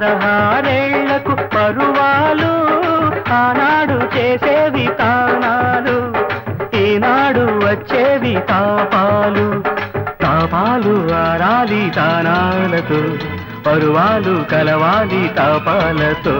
16 పరువాలు ఆనాడు చేసేవి తానాలు ఈనాడు వచ్చేవి తాపాలు తాపాలు ఆరాలి తానాలతో పరువాలు కలవాలి తాపాలతో